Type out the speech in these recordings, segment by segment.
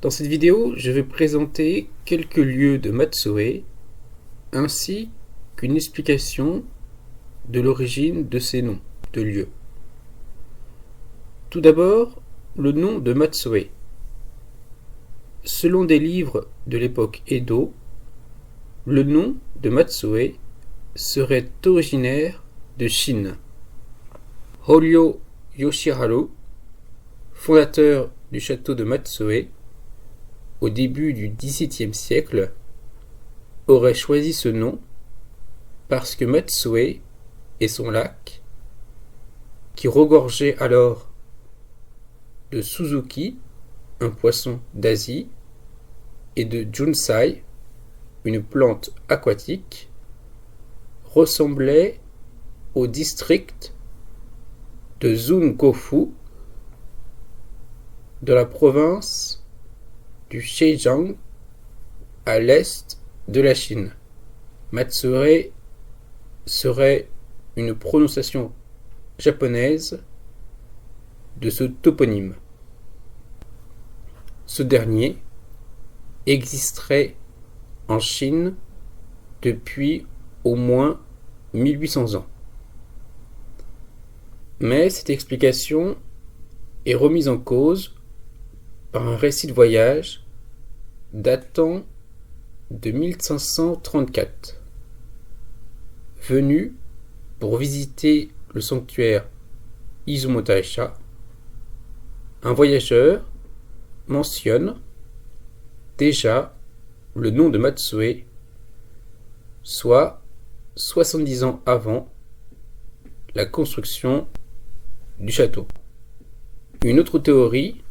Dans cette vidéo, je vais présenter quelques lieux de Matsoe ainsi qu'une explication de l'origine de ces noms de lieux. Tout d'abord, le nom de Matsoe. Selon des livres de l'époque Edo, le nom de Matsoe serait originaire de Chine. Horyo Yoshiharu, fondateur du château de Matsoe, au début du XVIIe siècle, aurait choisi ce nom parce que Matsoe et son lac, qui regorgeait alors de Suzuki, un poisson d'Asie, et de Junsai, une plante aquatique, ressemblait au district de Zungofu de la province du Zhejiang à l'est de la Chine. Matsoe serait une prononciation japonaise de ce toponyme. Ce dernier existerait en Chine depuis au moins 1800 ans. Mais cette explication est remise en cause par un récit de voyage datant de 1534. Venu pour visiter le sanctuaire Izumo Taisha, un voyageur mentionne déjà le nom de Matsoe, soit 70 ans avant la construction du château. Une autre théorie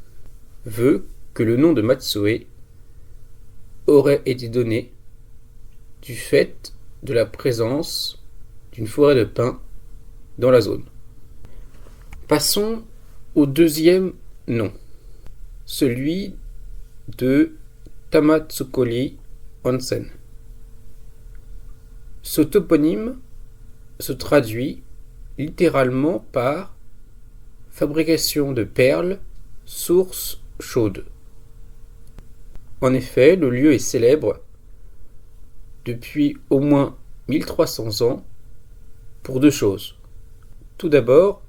veut que le nom de Matsoe aurait été donné du fait de la présence d'une forêt de pins dans la zone. Passons au deuxième nom, celui de Tamatsukuri Onsen. Ce toponyme se traduit littéralement par fabrication de perles, source chaude. En effet, le lieu est célèbre depuis au moins 1300 ans pour deux choses. Tout d'abord,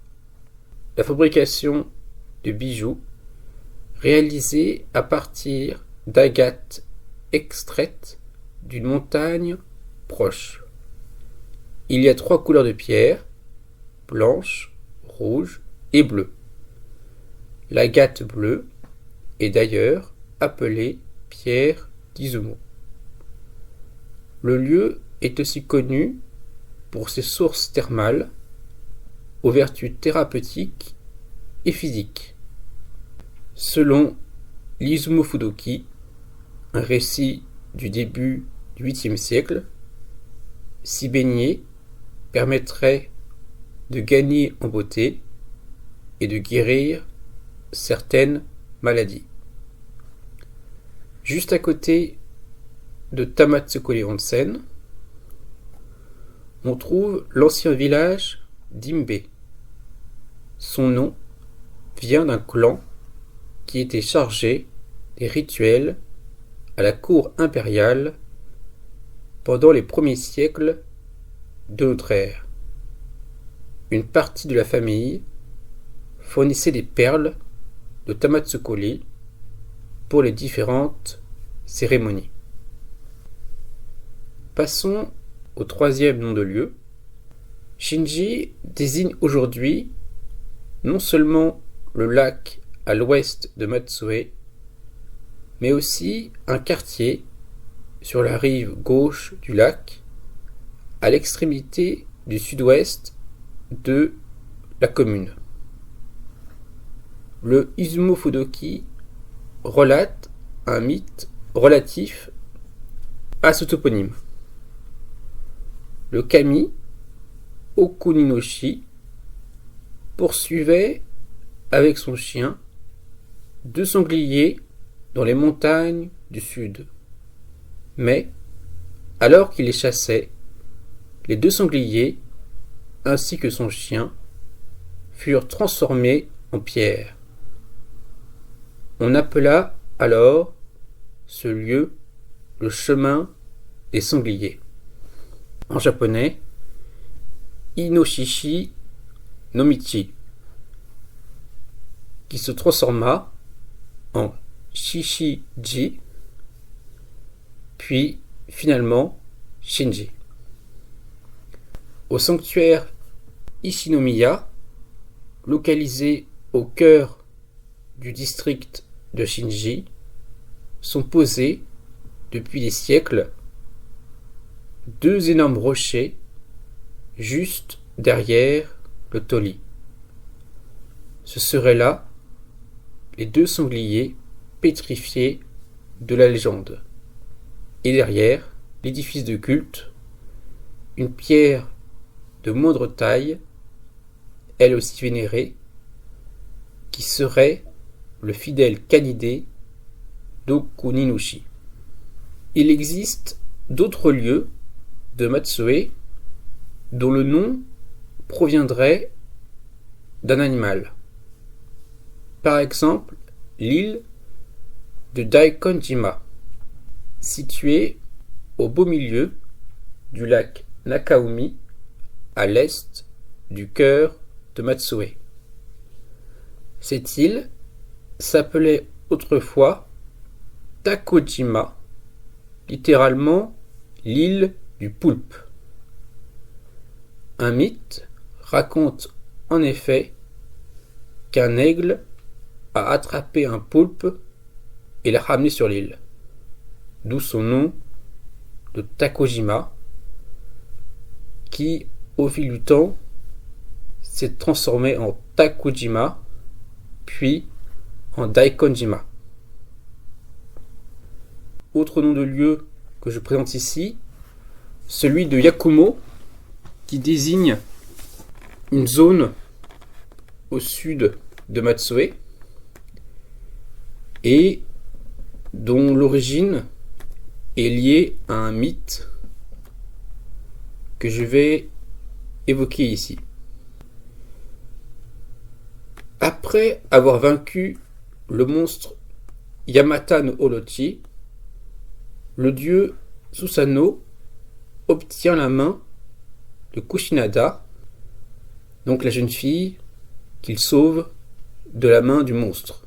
la fabrication de bijoux réalisés à partir d'agates extraites d'une montagne proche. Il y a 3 couleurs de pierre, blanche, rouge et bleue. L'agate bleue est d'ailleurs appelée pierre d'Izumo. Le lieu est aussi connu pour ses sources thermales aux vertus thérapeutiques et physiques. Selon l'Izumo Fudoki, un récit du début du 8e siècle, s'y baigner permettrait de gagner en beauté et de guérir certaines maladies. Juste à côté de Tamatsukuri Onsen, on trouve l'ancien village d'Imbe. Son nom vient d'un clan qui était chargé des rituels à la cour impériale pendant les premiers siècles de notre ère. Une partie de la famille fournissait des perles de Tamatsukuri pour les différentes cérémonies. Passons au troisième nom de lieu. Shinji désigne aujourd'hui non seulement le lac à l'ouest de Matsoe, mais aussi un quartier sur la rive gauche du lac, à l'extrémité du sud-ouest de la commune. Le Izumo Fudoki relate un mythe relatif à ce toponyme. Le kami Okuninoshi poursuivait avec son chien 2 sangliers dans les montagnes du sud. Mais, alors qu'il les chassait, les 2 sangliers, ainsi que son chien, furent transformés en pierre. On appela alors ce lieu le chemin des sangliers. En japonais, Inoshishi no Michi, qui se transforma en Shishiji, puis finalement Shinji. Au sanctuaire Ichinomiya, localisé au cœur du district de Shinji, sont posés depuis des siècles deux énormes rochers juste derrière le Toli. Ce seraient là les deux sangliers pétrifiés de la légende. Et derrière, l'édifice de culte, une pierre de moindre taille, elle aussi vénérée, qui serait le fidèle canidé d'Okuninushi. Il existe d'autres lieux de Matsue dont le nom proviendrait d'un animal. Par exemple, l'île de Daikonjima, située au beau milieu du lac Nakaomi, à l'est du cœur de Matsue. Cette île s'appelait autrefois Takojima, littéralement l'île du poulpe. Un mythe raconte en effet qu'un aigle a attrapé un poulpe et l'a ramené sur l'île, d'où son nom de Takojima, qui, au fil du temps, s'est transformé en Takujima, puis en Daikonjima. Autre nom de lieu que je présente ici, celui de Yakumo, qui désigne une zone au sud de Matsue et dont l'origine est liée à un mythe que je vais évoquer ici. Après avoir vaincu le monstre Yamata no Orochi, le dieu Susanoo obtient la main de Kushinada, donc la jeune fille qu'il sauve de la main du monstre.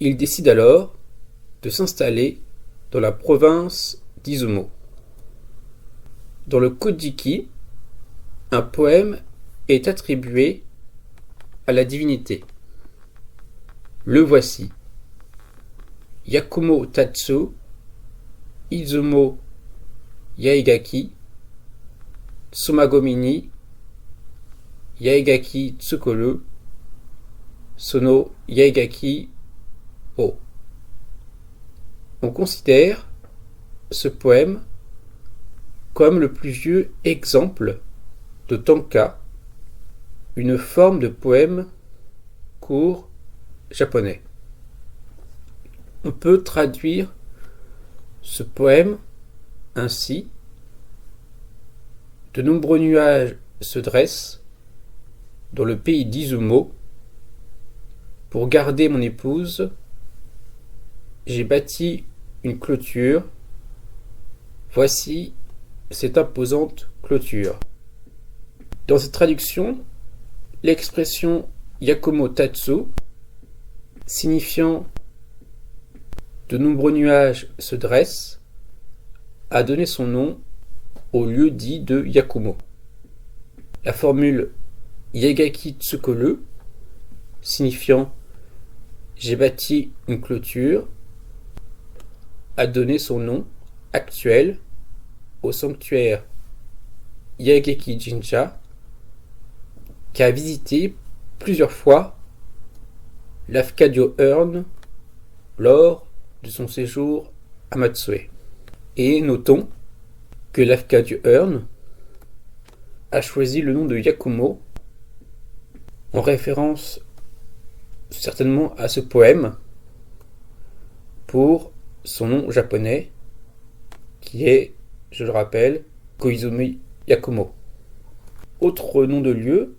Il décide alors de s'installer dans la province d'Izumo. Dans le Kojiki, un poème est attribué à la divinité. Le voici. Yakumo Tatsu, Izumo Yaegaki, Tsumagomini, Yaegaki Tsukoru, Sono Yaegaki O. On considère ce poème comme le plus vieux exemple de tanka, une forme de poème court japonais. On peut traduire ce poème ainsi: de nombreux nuages se dressent dans le pays d'Izumo. Pour garder mon épouse, j'ai bâti une clôture. Voici cette imposante clôture. Dans cette traduction, l'expression Yakumo Tatsu, signifiant de nombreux nuages se dressent, a donné son nom au lieu dit de Yakumo. La formule Yaegaki Tsukoru, signifiant j'ai bâti une clôture, a donné son nom actuel au sanctuaire Yaegeki Jinja, qui a visité plusieurs fois l'Afkadio Urn lors de son séjour à Matsue. Et notons que l'Afkadio Urn a choisi le nom de Yakumo en référence certainement à ce poème pour son nom japonais qui est, je le rappelle, Koizumi Yakumo. Autre nom de lieu,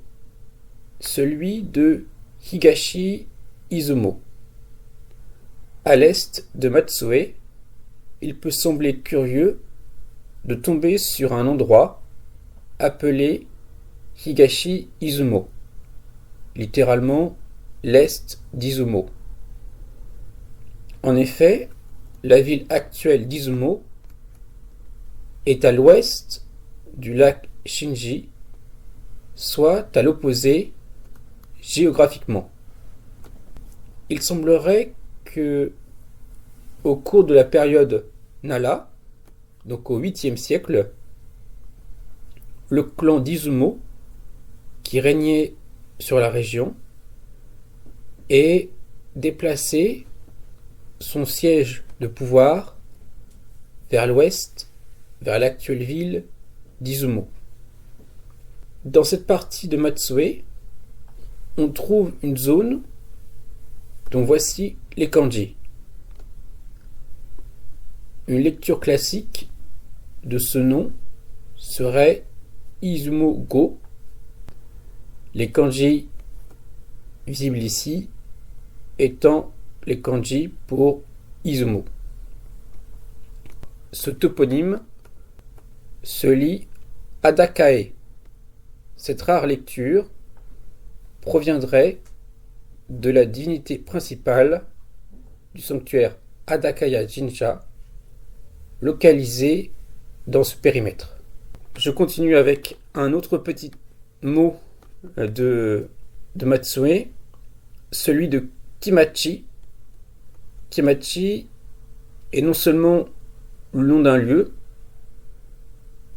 celui de Higashi Izumo. À l'est de Matsue, il peut sembler curieux de tomber sur un endroit appelé Higashi Izumo, littéralement l'est d'Izumo. En effet, la ville actuelle d'Izumo est à l'ouest du lac Shinji, soit à l'opposé géographiquement. Il semblerait que, au cours de la période Nara, donc au 8e siècle, le clan d'Izumo, qui régnait sur la région, ait déplacé son siège de pouvoir vers l'ouest, vers l'actuelle ville d'Izumo. Dans cette partie de Matsue, on trouve une zone dont voici les kanji. Une lecture classique de ce nom serait Izumo-go. Les kanji visibles ici étant les kanji pour Izumo. Ce toponyme se lit Adakae. Cette rare lecture proviendrait de la divinité principale du sanctuaire Adakaya Jinja, localisé dans ce périmètre. Je continue avec un autre petit mot de Matsue, celui de Kimachi. Kimachi est non seulement le nom d'un lieu,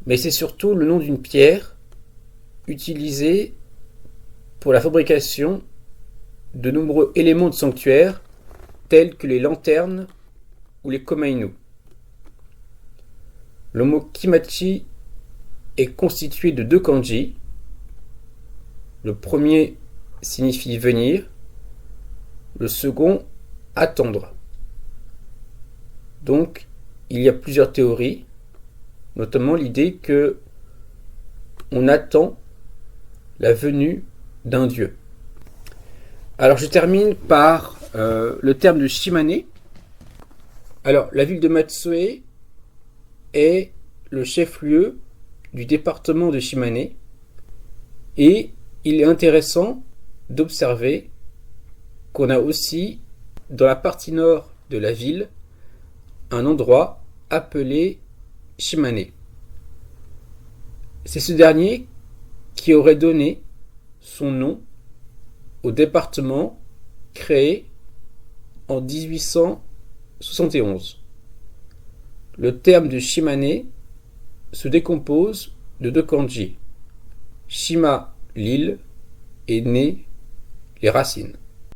mais c'est surtout le nom d'une pierre utilisée pour la fabrication de nombreux éléments de sanctuaire tels que les lanternes ou les komainu. Le mot Kimachi est constitué de deux kanji. Le premier signifie venir, le second attendre. Donc, il y a plusieurs théories, notamment l'idée que on attend la venue d'un dieu. Alors, je termine par le terme de Shimane. Alors, la ville de Matsue est le chef-lieu du département de Shimane et il est intéressant d'observer qu'on a aussi dans la partie nord de la ville un endroit appelé Shimane. C'est ce dernier qui aurait donné son nom au département créé en 1871. Le terme de Shimane se décompose de deux kanji. Shima, l'île, et ne, les racines.